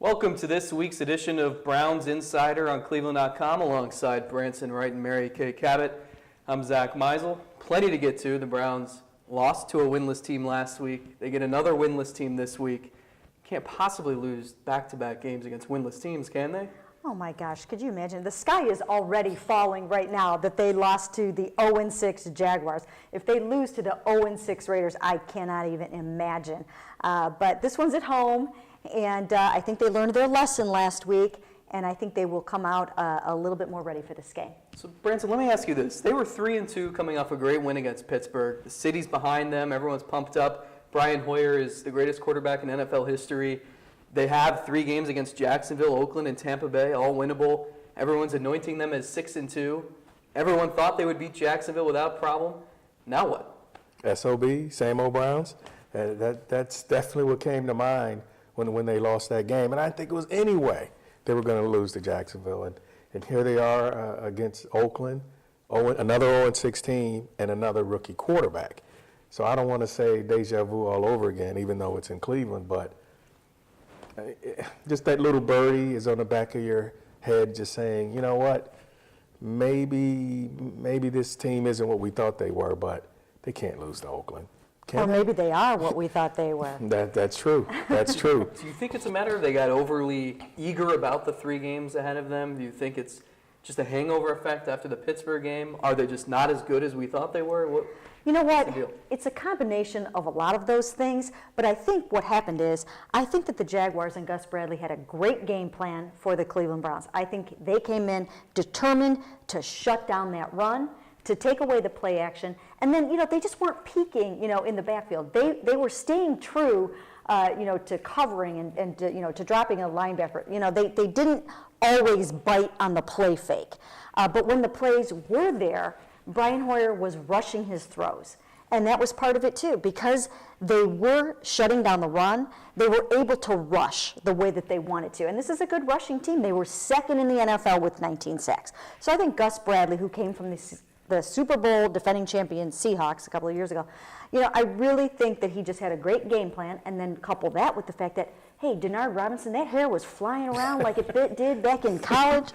Welcome to this week's edition of Browns Insider on cleveland.com alongside Branson Wright and Mary Kay Cabot. I'm Zack Meisel. Plenty to get to. The Browns lost to a winless team last week. They get another winless team this week. Can't possibly lose back-to-back games against winless teams, can they? Oh my gosh, could you imagine? The sky is already falling right now that they lost to the 0-6 Jaguars. If they lose to the 0-6 Raiders, I cannot even imagine. But this one's at home, and I think they learned their lesson last week, and I think they will come out a little bit more ready for this game. So, Branson, let me ask you this. They were 3-2 coming off a great win against Pittsburgh. The city's behind them. Everyone's pumped up. Brian Hoyer is the greatest quarterback in NFL history. They have 3 games against Jacksonville, Oakland, and Tampa Bay, all winnable. Everyone's anointing them as 6-2. Everyone thought they would beat Jacksonville without problem. Now what? SOB, same old Browns. That's definitely what came to mind when they lost that game. And I think it was anyway they were going to lose to Jacksonville. And here they are against Oakland, another 0-6 team, and another rookie quarterback. So I don't want to say deja vu all over again, even though it's in Cleveland, but just that little birdie is on the back of your head just saying, you know what, maybe this team isn't what we thought they were, but they can't lose to Oakland. Or maybe they are what we thought they were. That's true. That's true. Do you think it's a matter of they got overly eager about the 3 games ahead of them? Do you think it's just a hangover effect after the Pittsburgh game? Are they just not as good as we thought they were? You know what? It's a combination of a lot of those things, but I think what happened is I think that the Jaguars and Gus Bradley had a great game plan for the Cleveland Browns. I think they came in determined to shut down that run, to take away the play action, and then, they just weren't peaking, in the backfield. They were staying true, to covering and to dropping a linebacker. They didn't always bite on the play fake. But when the plays were there, Brian Hoyer was rushing his throws. And that was part of it too. Because they were shutting down the run, they were able to rush the way that they wanted to. And this is a good rushing team. They were second in the NFL with 19 sacks. So I think Gus Bradley, who came from the Super Bowl defending champion Seahawks a couple of years ago, I really think that he just had a great game plan, and then couple that with the fact that, hey, Denard Robinson, that hair was flying around like it did back in college.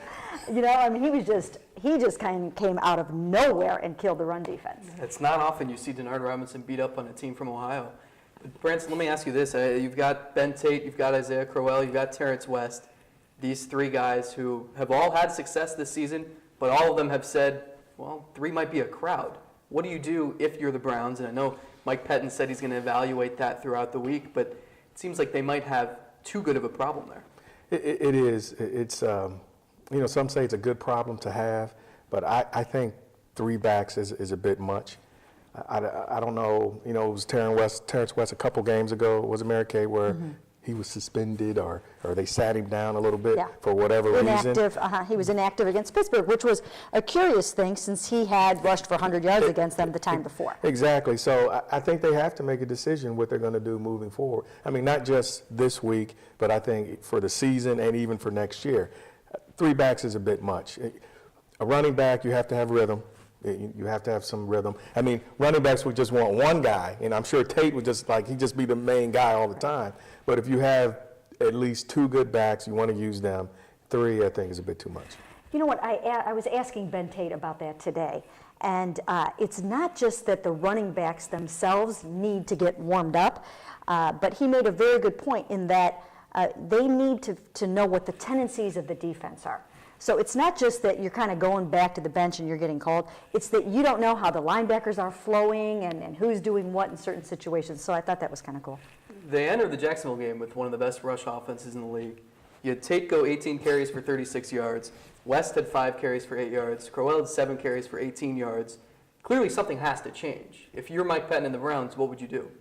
He just kind of came out of nowhere and killed the run defense. It's not often you see Denard Robinson beat up on a team from Ohio. Branson, let me ask you this. You've got Ben Tate, you've got Isaiah Crowell, you've got Terrence West. These 3 guys who have all had success this season, but all of them have said, well, 3 might be a crowd. What do you do if you're the Browns? And I know Mike-Pettine said he's going to evaluate that throughout the week, but it seems like they might have too good of a problem there. It is. It's some say it's a good problem to have, but I think 3 backs is a bit much. I don't know. It was Terrence West a couple games ago. Was it Mary Kay where he was suspended or they sat him down a little bit for whatever reason? He was inactive against Pittsburgh, which was a curious thing since he had rushed for 100 yards against them the time before. Exactly. So I think they have to make a decision what they're going to do moving forward. I mean, not just this week, but I think for the season and even for next year. 3 backs is a bit much. A running back, you have to have rhythm. You have to have some rhythm. I mean, running backs would just want one guy, and I'm sure Tate would he'd just be the main guy all the time. But if you have at least 2 good backs, you want to use them. 3, I think, is a bit too much. You know what? I was asking Ben Tate about that today, and it's not just that the running backs themselves need to get warmed up, but he made a very good point in that they need to know what the tendencies of the defense are. So it's not just that you're kind of going back to the bench and you're getting called. It's that you don't know how the linebackers are flowing and who's doing what in certain situations. So I thought that was kind of cool. They entered the Jacksonville game with one of the best rush offenses in the league. You had Tate go 18 carries for 36 yards. West had 5 carries for 8 yards. Crowell had 7 carries for 18 yards. Clearly something has to change. If you're Mike Pettine and the Browns, what would you do?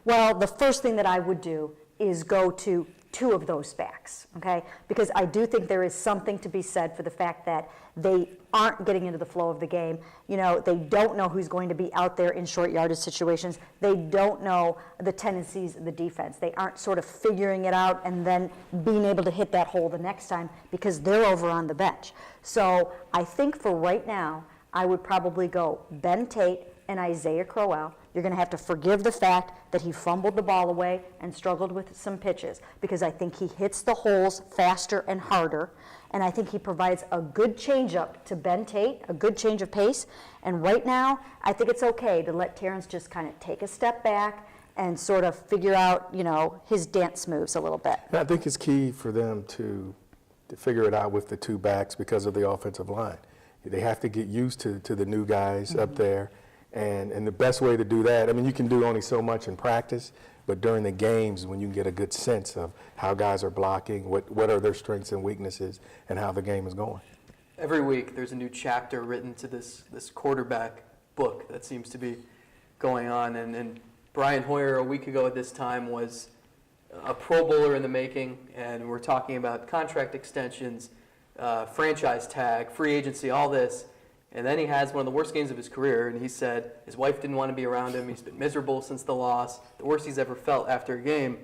Well, the first thing that I would do is go to 2 of those backs, okay? Because I do think there is something to be said for the fact that they aren't getting into the flow of the game. They don't know who's going to be out there in short yardage situations. They don't know the tendencies of the defense. They aren't sort of figuring it out and then being able to hit that hole the next time because they're over on the bench. So I think for right now, I would probably go Ben Tate, and Isaiah Crowell. You're going to have to forgive the fact that he fumbled the ball away and struggled with some pitches, because I think he hits the holes faster and harder, and I think he provides a good changeup to Ben Tate, a good change of pace. And right now, I think it's okay to let Terrence just kind of take a step back and sort of figure out, his dance moves a little bit. And I think it's key for them to figure it out with the two backs because of the offensive line. They have to get used to the new guys up there. And the best way to do that, I mean, you can do only so much in practice, but during the games when you can get a good sense of how guys are blocking, what are their strengths and weaknesses, and how the game is going. Every week there's a new chapter written to this quarterback book that seems to be going on. And Brian Hoyer a week ago at this time was a Pro Bowler in the making, and we're talking about contract extensions, franchise tag, free agency, all this. And then he has one of the worst games of his career, and he said his wife didn't want to be around him. He's been miserable since the loss, the worst he's ever felt after a game.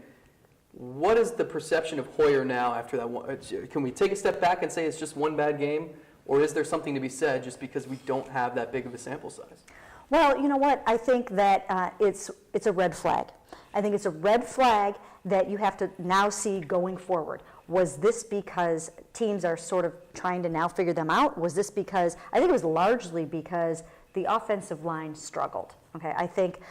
What is the perception of Hoyer now after that one? Can we take a step back and say it's just one bad game, or is there something to be said just because we don't have that big of a sample size? Well, you know what? I think that it's a red flag. I think it's a red flag that you have to now see going forward. Was this because teams are sort of trying to now figure them out? Was this because, I think it was largely because the offensive line struggled. Okay, I think,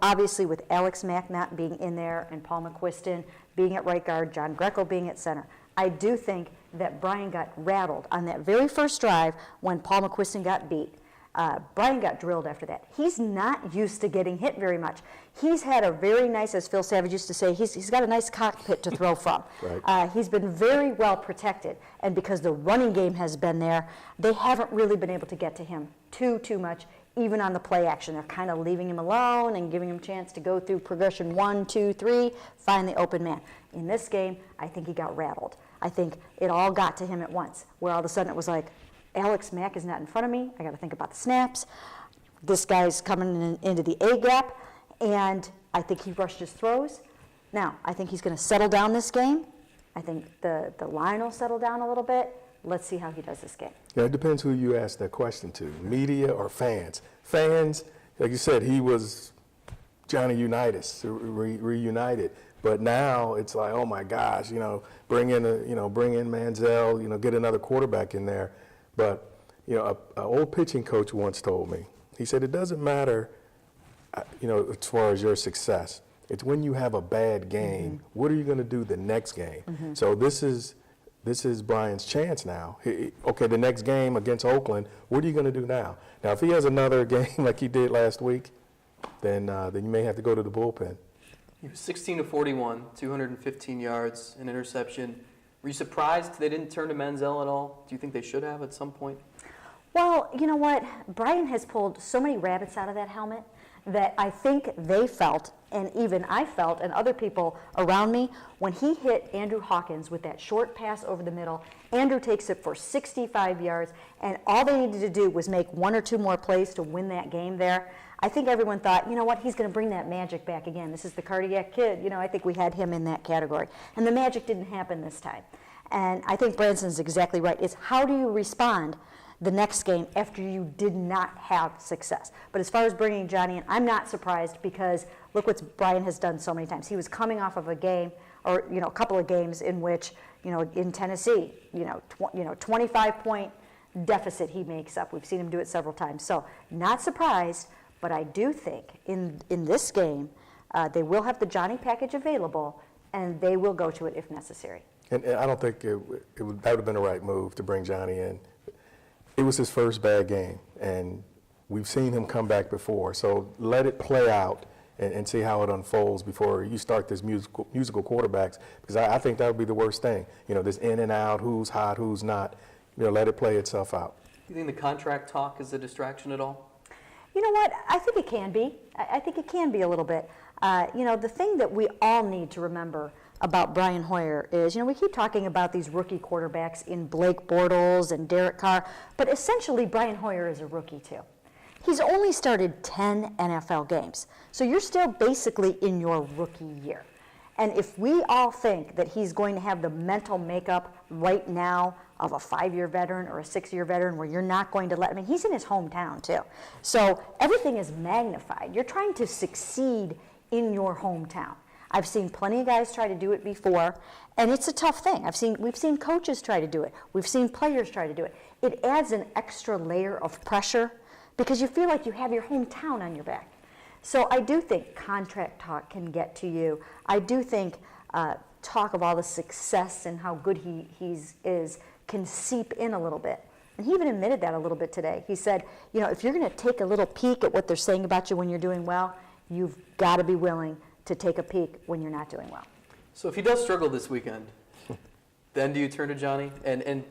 obviously with Alex Mack not being in there and Paul McQuiston being at right guard, John Greco being at center, I do think that Brian got rattled on that very first drive when Paul McQuiston got beat. Brian got drilled after that. He's not used to getting hit very much. He's had a very nice, as Phil Savage used to say, he's got a nice cockpit to throw from. Right. He's been very well protected, and because the running game has been there, they haven't really been able to get to him too much, even on the play action. They're kind of leaving him alone and giving him a chance to go through progression 1, 2, 3, find the open man. In this game, I think he got rattled. I think it all got to him at once, where all of a sudden it was like, Alex Mack is not in front of me. I got to think about the snaps. This guy's coming into the A gap, and I think he rushed his throws. Now, I think he's going to settle down this game. I think the line will settle down a little bit. Let's see how he does this game. Yeah, it depends who you ask that question to, media or fans. Fans, like you said, he was Johnny Unitas, reunited. But now it's like, oh my gosh, bring in Manziel, get another quarterback in there. But, an old pitching coach once told me, he said, it doesn't matter, as far as your success. It's when you have a bad game, what are you going to do the next game? So this is Brian's chance now. Okay, the next game against Oakland, what are you going to do now? Now, if he has another game like he did last week, then you may have to go to the bullpen. He was 16 of 41, 215 yards, an interception. Were you surprised they didn't turn to Manziel at all? Do you think they should have at some point? Well, you know what? Brian has pulled so many rabbits out of that helmet that I think they felt, and even I felt, and other people around me, when he hit Andrew Hawkins with that short pass over the middle. Andrew takes it for 65 yards, and all they needed to do was make one or two more plays to win that game there. I think everyone thought, you know what, he's going to bring that magic back again. This is the cardiac kid. I think we had him in that category. And the magic didn't happen this time. And I think Branson's exactly right. It's how do you respond the next game after you did not have success? But as far as bringing Johnny in, I'm not surprised because look what Brian has done so many times. He was coming off of a game or, a couple of games in which, in Tennessee, 25-point deficit he makes up. We've seen him do it several times. So not surprised. But I do think in this game, they will have the Johnny package available, and they will go to it if necessary. And I don't think that would have been the right move to bring Johnny in. It was his first bad game, and we've seen him come back before. So let it play out and see how it unfolds before you start this musical quarterbacks, because I think that would be the worst thing. This in and out, who's hot, who's not. Let it play itself out. Do you think the contract talk is a distraction at all? You know what? I think it can be. I think it can be a little bit. The thing that we all need to remember about Brian Hoyer is, we keep talking about these rookie quarterbacks in Blake Bortles and Derek Carr, but essentially Brian Hoyer is a rookie too. He's only started 10 NFL games, so you're still basically in your rookie year. And if we all think that he's going to have the mental makeup right now of a 5-year veteran or a 6-year veteran where you're not going to let, I mean, he's in his hometown too. So everything is magnified. You're trying to succeed in your hometown. I've seen plenty of guys try to do it before, and it's a tough thing. We've seen coaches try to do it. We've seen players try to do it. It adds an extra layer of pressure because you feel like you have your hometown on your back. So I do think contract talk can get to you. I do think talk of all the success and how good he is can seep in a little bit. And he even admitted that a little bit today. He said, you know, if you're going to take a little peek at what they're saying about you when you're doing well, you've got to be willing to take a peek when you're not doing well. So if he does struggle this weekend, then do you turn to Johnny? And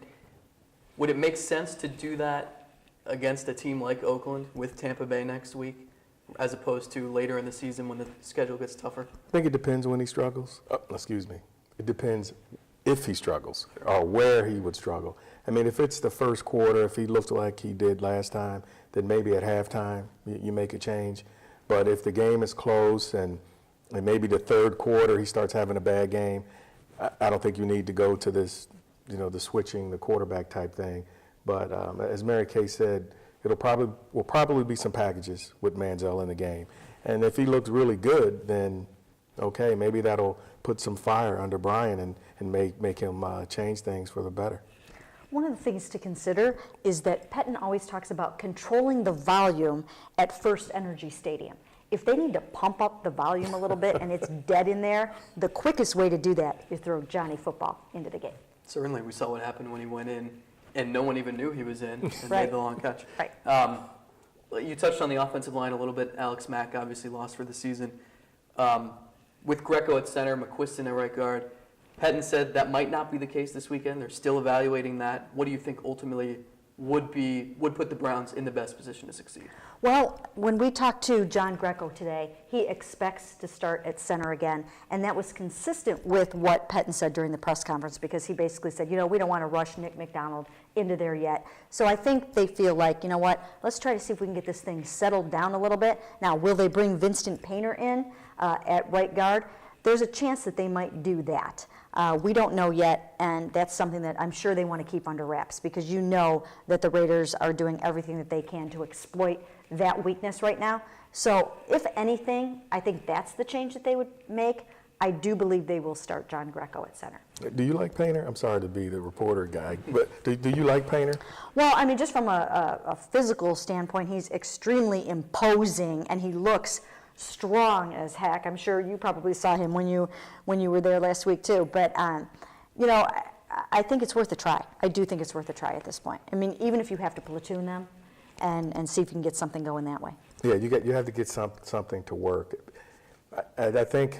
would it make sense to do that against a team like Oakland with Tampa Bay next week, as opposed to later in the season when the schedule gets tougher? I think it depends when he struggles. It depends if he struggles or where he would struggle. I mean, if it's the first quarter, if he looked like he did last time, then maybe at halftime you make a change. But if the game is close and maybe the third quarter he starts having a bad game, I don't think you need to go to this, you know, the switching the quarterback type thing. But as Mary Kay said, will probably be some packages with Meisel in the game. And if he looks really good, then okay, maybe that'll put some fire under Brian and make him change things for the better. One of the things to consider is that Pettine always talks about controlling the volume at First Energy Stadium. If they need to pump up the volume a little bit and it's dead in there, the quickest way to do that is throw Johnny football into the game. Certainly, we saw what happened when he went in and no one even knew he was in and Right. made the long catch. Right. You touched on the offensive line a little bit. Alex Mack obviously lost for the season. With Greco at center, McQuiston at right guard, Pettine said that might not be the case this weekend. They're still evaluating that. What do you think ultimately would put the Browns in the best position to succeed? Well, when we talked to John Greco today, he expects to start at center again, and that was consistent with what Pettine said during the press conference, because he basically said, you know, we don't want to rush Nick McDonald into there yet. So I think they feel like, you know what, let's try to see if we can get this thing settled down a little bit. Now, will they bring Vincent Painter in at right guard? There's a chance that they might do that. We don't know yet, and that's something that I'm sure they want to keep under wraps, because you know that the Raiders are doing everything that they can to exploit that weakness right now. So if anything, I think that's the change that they would make. I do believe they will start John Greco at center. Do you like Painter? I'm sorry to be the reporter guy, but do you like Painter? Well, I mean, just from a physical standpoint, he's extremely imposing, and he looks strong as heck. I'm sure you probably saw him when you were there last week too. But you know, I think it's worth a try. I do think it's worth a try at this point. I mean, even if you have to platoon them and see if you can get something going that way. Yeah, you have to get something to work. I think,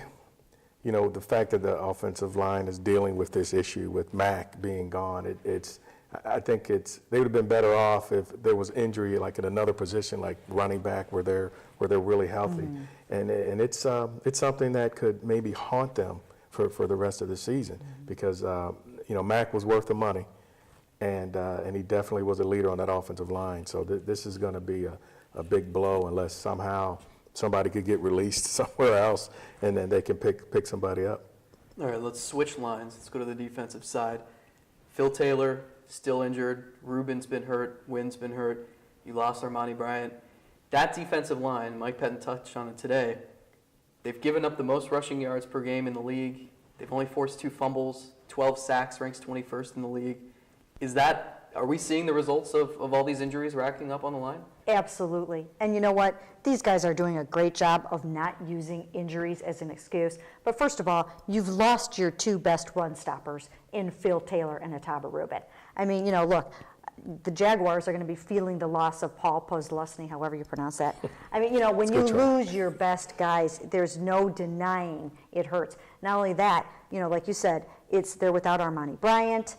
you know, the fact that the offensive line is dealing with this issue with Mack being gone, I think they would have been better off if there was injury like at another position, like running back, where they're really healthy, and it's something that could maybe haunt them for the rest of the season, because you know, Mack was worth the money, and he definitely was a leader on that offensive line. So this is going to be a big blow unless somehow somebody could get released somewhere else, and then they can pick somebody up. All right, let's switch lines. Let's go to the defensive side. Phil Taylor, still injured. Rubin's been hurt. Wynn's been hurt. You lost Armani Bryant. That defensive line, Mike Pettine touched on it today, they've given up the most rushing yards per game in the league. They've only forced 2 fumbles, 12 sacks, ranks 21st in the league. Are we seeing the results of all these injuries racking up on the line? Absolutely. And you know what? These guys are doing a great job of not using injuries as an excuse. But first of all, you've lost your 2 best run stoppers in Phil Taylor and Ataba Rubin. I mean, you know, look, the Jaguars are going to be feeling the loss of Paul Posluszny, however you pronounce that. I mean, you know, when you lose your best guys, there's no denying it hurts. Not only that, you know, like you said, they're without Armani Bryant.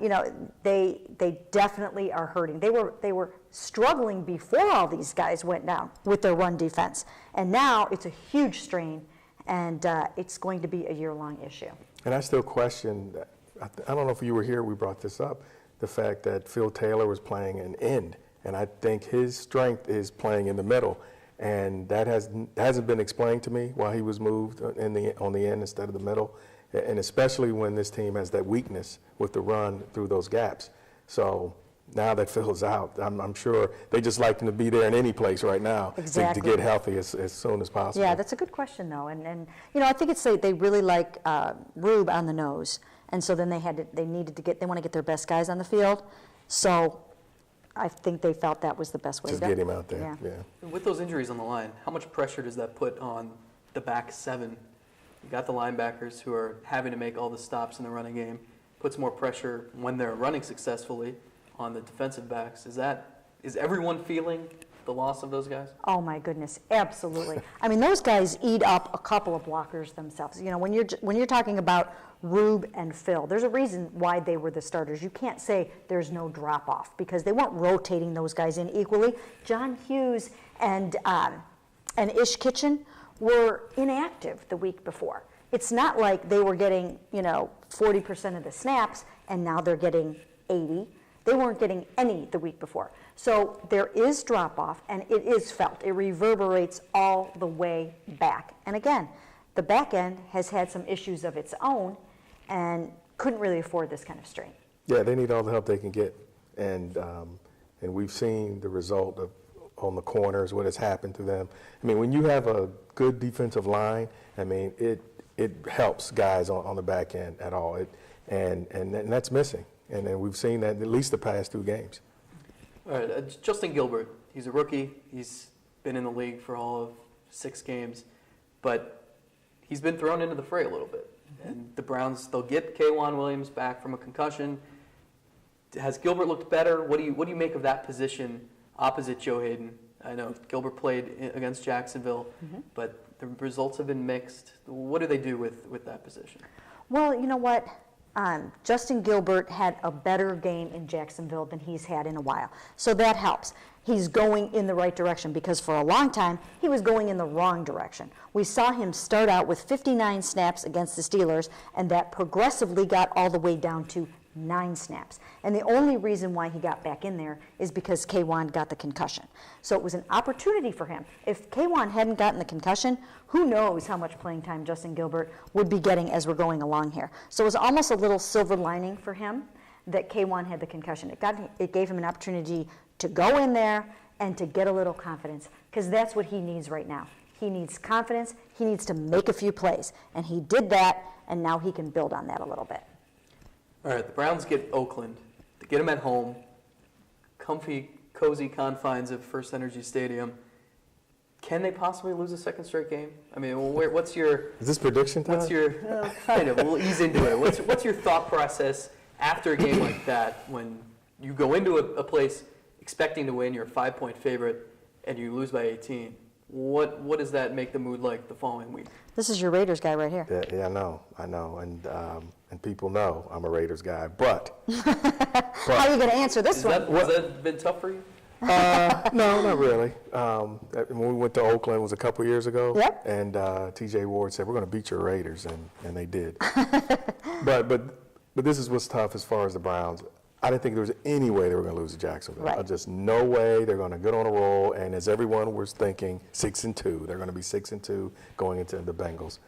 You know, they definitely are hurting. They were struggling before all these guys went down with their run defense, and now it's a huge strain, and it's going to be a year-long issue. And I still question, I don't know if you were here, we brought this up, the fact that Phil Taylor was playing an end, and I think his strength is playing in the middle. And that hasn't been explained to me why he was moved on the end instead of the middle, and especially when this team has that weakness with the run through those gaps. So now that Phil's out, I'm sure they just like him to be there in any place right now Exactly. to get healthy as soon as possible. Yeah, that's a good question, though. And I think it's they really like Rube on the nose, and so then they want to get their best guys on the field. So I think they felt that was the best way Just to get him out there. Yeah. With those injuries on the line, how much pressure does that put on the back seven? You got the linebackers who are having to make all the stops in the running game. Puts more pressure when they're running successfully on the defensive backs. Is everyone feeling the loss of those guys? Oh my goodness, absolutely. I mean, those guys eat up a couple of blockers themselves. When you're talking about Rube and Phil, there's a reason why they were the starters. You can't say there's no drop off because they weren't rotating those guys in equally. John Hughes and Ish Kitchen were inactive the week before. It's not like they were getting 40% of the snaps and now they're getting 80. They weren't getting any the week before. So there is drop-off, and it is felt. It reverberates all the way back. And again, the back end has had some issues of its own and couldn't really afford this kind of strain. Yeah, they need all the help they can get. And we've seen the result on the corners, what has happened to them. I mean, when you have a good defensive line, I mean, it helps guys on the back end at all. And that's missing. And we've seen that at least the past 2 games. All right, Justin Gilbert, he's a rookie. He's been in the league for all of 6 games, but he's been thrown into the fray a little bit. And the Browns, they'll get K'Wan Williams back from a concussion. Has Gilbert looked better? What do you make of that position opposite Joe Hayden? I know Gilbert played against Jacksonville, but the results have been mixed. What do they do with that position? Well, you know what? Justin Gilbert had a better game in Jacksonville than he's had in a while. So that helps. He's going in the right direction because for a long time, he was going in the wrong direction. We saw him start out with 59 snaps against the Steelers, and that progressively got all the way down to 9 snaps. And the only reason why he got back in there is because K'Wan got the concussion. So it was an opportunity for him. If K'Wan hadn't gotten the concussion, who knows how much playing time Justin Gilbert would be getting as we're going along here. So it was almost a little silver lining for him that K'Wan had the concussion. It gave him an opportunity to go in there and to get a little confidence, because that's what he needs right now. He needs confidence. He needs to make a few plays. And he did that, and now he can build on that a little bit. All right, the Browns get Oakland. They get them at home, comfy, cozy confines of First Energy Stadium. Can they possibly lose a second straight game? I mean, what's your... Is this prediction time? What's your... kind of, we'll ease into it. What's your thought process after a game like that when you go into a place expecting to win, you're a 5-point favorite, and you lose by 18? What does that make the mood like the following week? This is your Raiders guy right here. Yeah, I know, and people know I'm a Raiders guy, but How are you going to answer this one? Has that been tough for you? no, not really. When we went to Oakland, it was a couple years ago. Yep. And T.J. Ward said, "We're going to beat your Raiders," and they did. but this is what's tough as far as the Browns. I didn't think there was any way they were going to lose to Jacksonville. Right. Just no way. They're going to get on a roll. And as everyone was thinking, 6-2. They're going to be 6-2 going into the Bengals.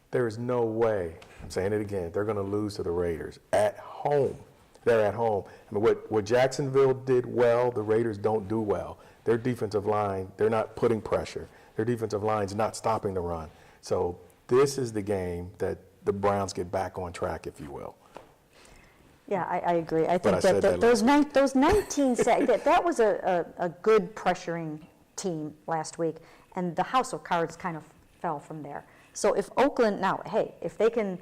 There is no way. I'm saying it again. They're going to lose to the Raiders at home. They're at home. I mean, what Jacksonville did well, the Raiders don't do well. Their defensive line, they're not putting pressure. Their defensive line's not stopping the run. So this is the game that the Browns get back on track, if you will. Yeah, I agree. I But think I said that those 19 sacks, that was a good pressuring team last week, and the house of cards kind of fell from there. So if Oakland, now, hey, if they can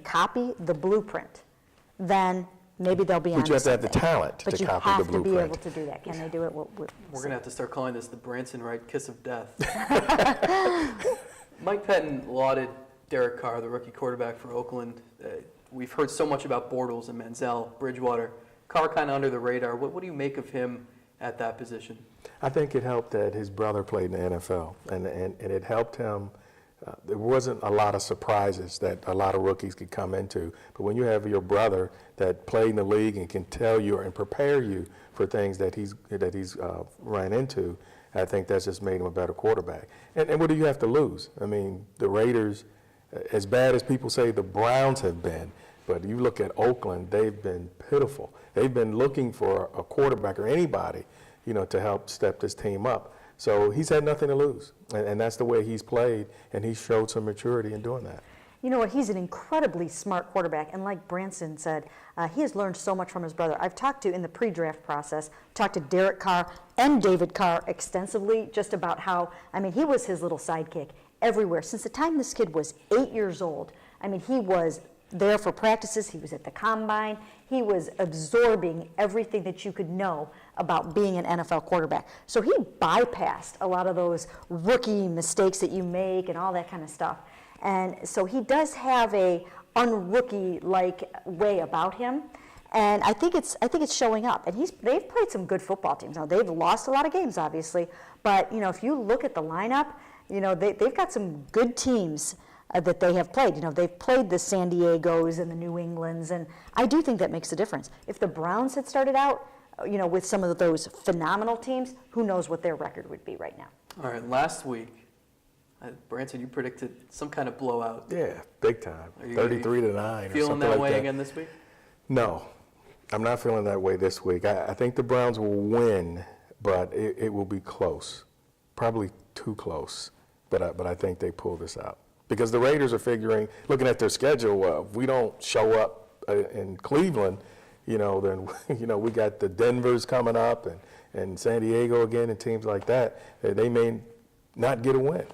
copy the blueprint, then maybe they'll be on But you have to have the something. talent to But you copy have the to be blueprint. able to do that. Can they do it? We're going to have to start calling this the Branson Wright kiss of death. Mike Pettine lauded Derek Carr, the rookie quarterback for Oakland. We've heard so much about Bortles and Manziel, Bridgewater. Carr kind of under the radar. What do you make of him at that position? I think it helped that his brother played in the NFL, and it helped him. There wasn't a lot of surprises that a lot of rookies could come into, but when you have your brother that played in the league and can tell you and prepare you for things that he's ran into, I think that's just made him a better quarterback. And what do you have to lose? I mean, the Raiders, as bad as people say the Browns have been, but you look at Oakland, they've been pitiful. They've been looking for a quarterback or anybody, to help step this team up. So he's had nothing to lose, and that's the way he's played, and he showed some maturity in doing that. You know what? He's an incredibly smart quarterback, and like Branson said, he has learned so much from his brother. I've talked to, in the pre-draft process, talked to Derek Carr and David Carr extensively just about how, he was his little sidekick everywhere. Since the time this kid was 8 years old, he was there for practices, he was at the combine, he was absorbing everything that you could know about being an NFL quarterback. So he bypassed a lot of those rookie mistakes that you make and all that kind of stuff. And so he does have a un-rookie-like way about him, and I think it's showing up. And they've played some good football teams. Now they've lost a lot of games, obviously, but if you look at the lineup, they've got some good teams that they have played. They've played the San Diegos and the New Englands, and I do think that makes a difference. If the Browns had started out, with some of those phenomenal teams, who knows what their record would be right now. All right, last week, Branson, you predicted some kind of blowout. Yeah, big time. 33-9 or feeling something that like way that. again this week? No, I'm not feeling that way this week. I think the Browns will win, but it will be close. Probably too close, but I think they pull this out. Because the Raiders are figuring, looking at their schedule, if we don't show up in Cleveland, then we got the Denvers coming up and San Diego again and teams like that. They may not get a win.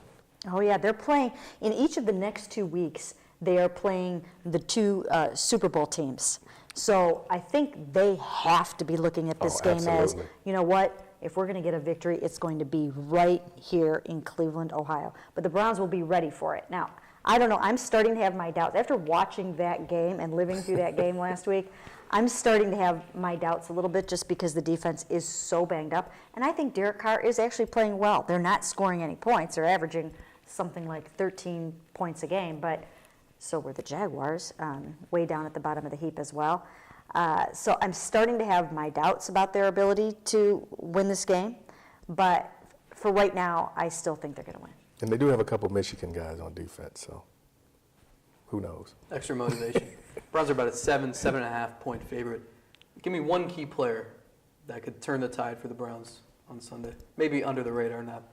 Oh yeah, they're playing, in each of the next 2 weeks, they are playing the two Super Bowl teams. So I think they have to be looking at this game as, you know what, if we're going to get a victory, it's going to be right here in Cleveland, Ohio. But the Browns will be ready for it. Now, I don't know, I'm starting to have my doubts. After watching that game and living through that game last week, I'm starting to have my doubts a little bit just because the defense is so banged up. And I think Derek Carr is actually playing well. They're not scoring any points. They're averaging something like 13 points a game, but so were the Jaguars, way down at the bottom of the heap as well. So I'm starting to have my doubts about their ability to win this game, but for right now, I still think they're going to win. And they do have a couple Michigan guys on defense, so who knows? Extra motivation. Browns are about a 7.5 point favorite. Give me one key player that could turn the tide for the Browns on Sunday. Maybe under the radar, not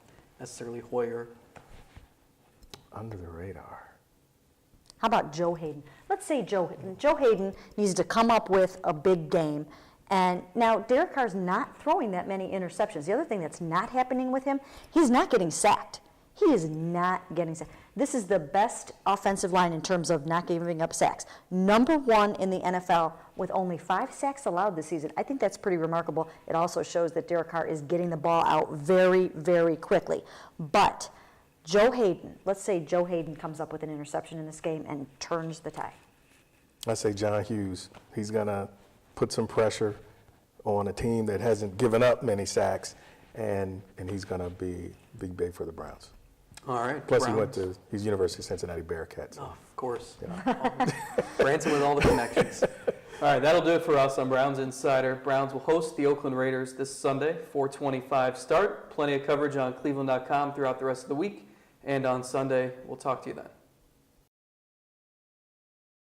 necessarily Hoyer. Under the radar. How about Joe Hayden? Let's say Joe Hayden needs to come up with a big game. And now Derek Carr's not throwing that many interceptions. The other thing that's not happening with him, he's not getting sacked. He is not getting sacked. This is the best offensive line in terms of not giving up sacks. Number one in the NFL with only 5 sacks allowed this season. I think that's pretty remarkable. It also shows that Derek Carr is getting the ball out very, very quickly. But Joe Hayden, let's say Joe Hayden comes up with an interception in this game and turns the tide. I say John Hughes. He's going to put some pressure on a team that hasn't given up many sacks, and he's going to be big for the Browns. All right. Plus, Browns. he's University of Cincinnati Bearcats. So. Oh, of course. Branson with all the connections. All right, that'll do it for us on Browns Insider. Browns will host the Oakland Raiders this Sunday, 4:25 start. Plenty of coverage on cleveland.com throughout the rest of the week. And on Sunday, we'll talk to you then.